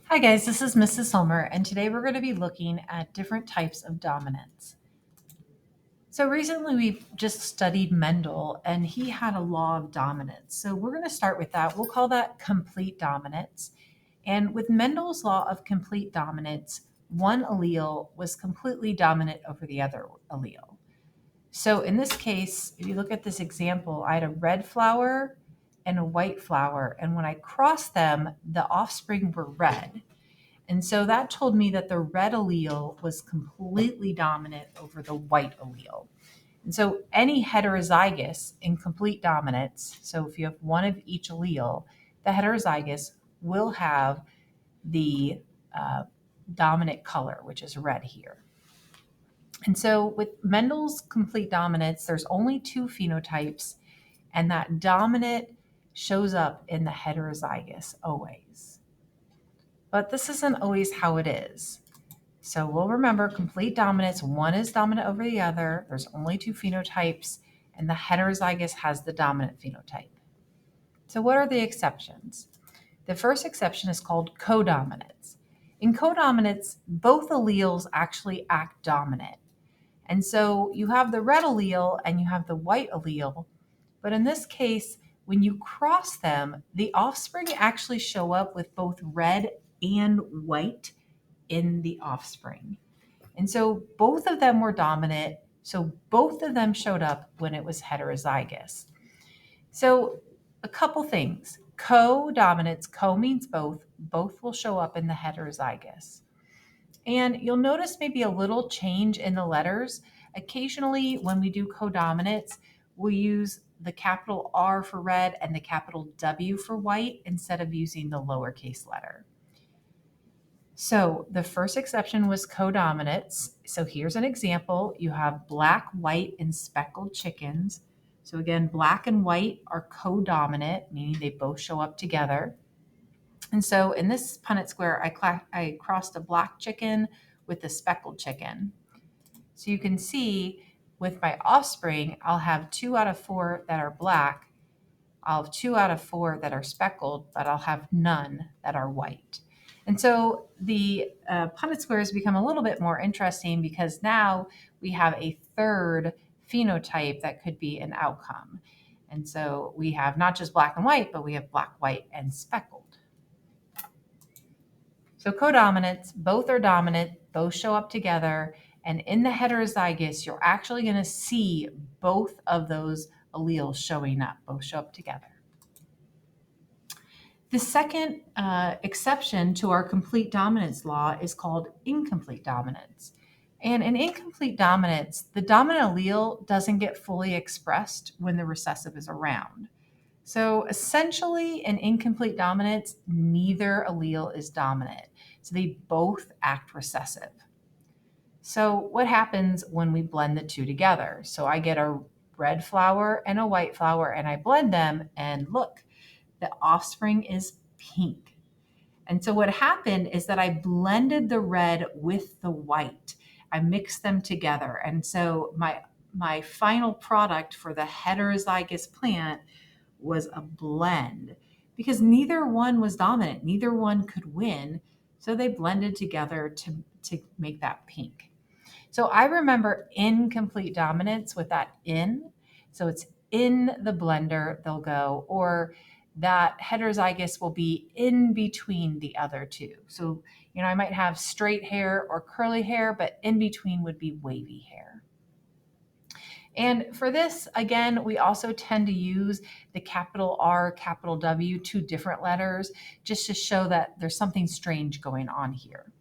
Hi guys, this is Mrs. Homer, and today we're going to be looking at different types of dominance. So recently we've just studied Mendel, and he had a law of dominance. So we're going to start with that. We'll call that complete dominance. And with Mendel's law of complete dominance, one allele was completely dominant over the other allele. So in this case, if you look at this example, I had a red flower and a white flower, and when I crossed them, the offspring were red. And so that told me that the red allele was completely dominant over the white allele. And so any heterozygous in complete dominance, so if you have one of each allele, the heterozygous will have the uh, dominant color, which is red here. And so with Mendel's complete dominance, there's only two phenotypes, and that dominant shows up in the heterozygous always. But this isn't always how it is. So we'll remember complete dominance, one is dominant over the other, there's only two phenotypes, and the heterozygous has the dominant phenotype. So what are the exceptions? The first exception is called codominance. In codominance, both alleles actually act dominant. And so you have the red allele and you have the white allele, but in this case, when you cross them, the offspring actually show up with both red and white in the offspring. And so both of them were dominant. So both of them showed up when it was heterozygous. So a couple things. Co-dominance, co means both will show up in the heterozygous. And you'll notice maybe a little change in the letters. Occasionally, when we do codominance, we use the capital R for red and the capital W for white instead of using the lowercase letter. So the first exception was codominance. So here's an example. You have black, white, and speckled chickens. So again, black and white are codominant, meaning they both show up together. And so in this Punnett square, I crossed a black chicken with a speckled chicken. So you can see with my offspring, I'll have 2 out of 4 that are black. I'll have 2 out of 4 that are speckled, but I'll have none that are white. And so the Punnett squares become a little bit more interesting because now we have a third phenotype that could be an outcome. And so we have not just black and white, but we have black, white, and speckled. So codominance, both are dominant, both show up together. And in the heterozygous, you're actually going to see both of those alleles showing up, both show up together. The second exception to our complete dominance law is called incomplete dominance. And in incomplete dominance, the dominant allele doesn't get fully expressed when the recessive is around. So essentially, in incomplete dominance, neither allele is dominant. So they both act recessive. So what happens when we blend the two together? So I get a red flower and a white flower, and I blend them, and look, the offspring is pink. And so what happened is that I blended the red with the white. I mixed them together. And so my final product for the heterozygous plant was a blend because neither one was dominant. Neither one could win. So they blended together to make that pink. So I remember incomplete dominance with that in. So it's in the blender, they'll go, or that heterozygous will be in between the other two. So, I might have straight hair or curly hair, but in between would be wavy hair. And for this, again, we also tend to use the capital R, capital W, two different letters, just to show that there's something strange going on here.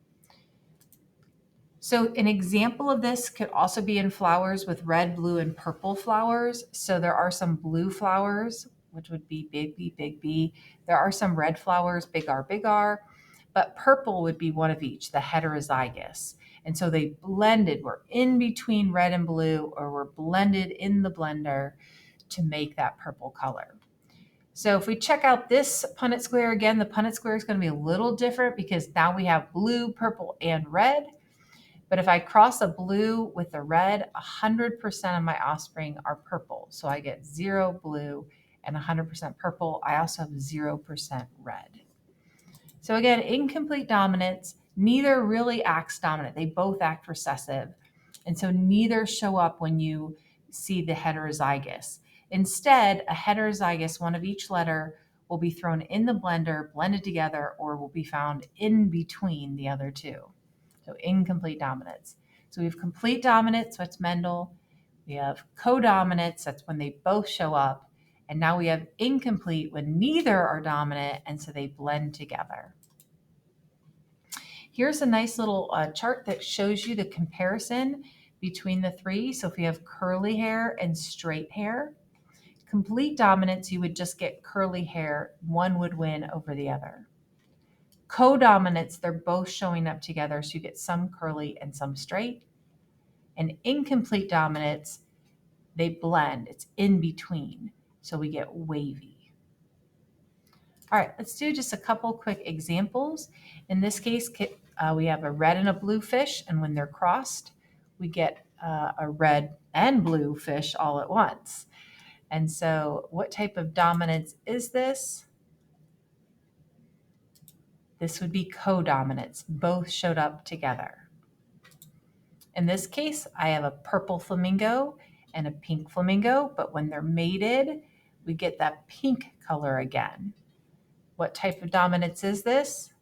So an example of this could also be in flowers with red, blue, and purple flowers. So there are some blue flowers, which would be big B, big B. There are some red flowers, big R, big R. But purple would be one of each, the heterozygous. And so they blended, were in between red and blue, or were blended in the blender to make that purple color. So if we check out this Punnett square again, the Punnett square is going to be a little different because now we have blue, purple, and red. But if I cross a blue with a red, 100% of my offspring are purple. So I get 0 blue and 100% purple. I also have 0% red. So again, incomplete dominance, neither really acts dominant. They both act recessive. And so neither show up when you see the heterozygous. Instead, a heterozygous, one of each letter, will be thrown in the blender, blended together, or will be found in between the other two. So incomplete dominance. So we have complete dominance, so it's Mendel. We have codominance, that's when they both show up. And now we have incomplete when neither are dominant, and so they blend together. Here's a nice little chart that shows you the comparison between the three. So if you have curly hair and straight hair, complete dominance, you would just get curly hair. One would win over the other. Codominance, they're both showing up together, so you get some curly and some straight. And incomplete dominance, they blend. It's in between, so we get wavy. All right, let's do just a couple quick examples. In this case, we have a red and a blue fish, and when they're crossed, we get a red and blue fish all at once. And so what type of dominance is this? This would be codominance. Both showed up together. In this case, I have a purple flamingo and a pink flamingo, but when they're mated, we get that pink color again. What type of dominance is this?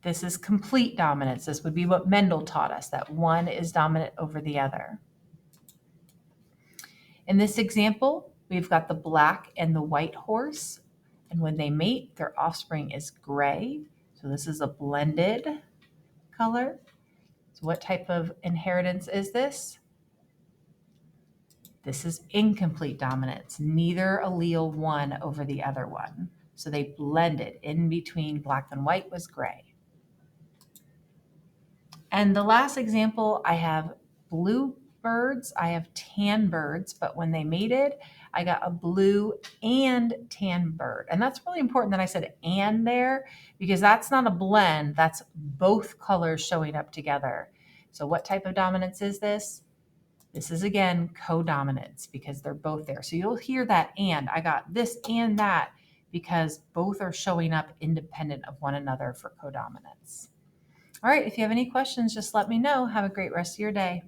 This is complete dominance. This would be what Mendel taught us, that one is dominant over the other. In this example, we've got the black and the white horse, and when they mate, their offspring is gray. So this is a blended color. So what type of inheritance is this? This is incomplete dominance. Neither allele won over the other one. So they blended. In between black and white was gray. And the last example, I have blue birds, I have tan birds, but when they mated, I got a blue and tan bird. And that's really important that I said and there, because that's not a blend, that's both colors showing up together. So what type of dominance is this? This is again codominance because they're both there. So you'll hear that and, I got this and that, because both are showing up independent of one another for codominance. All right, if you have any questions, just let me know. Have a great rest of your day.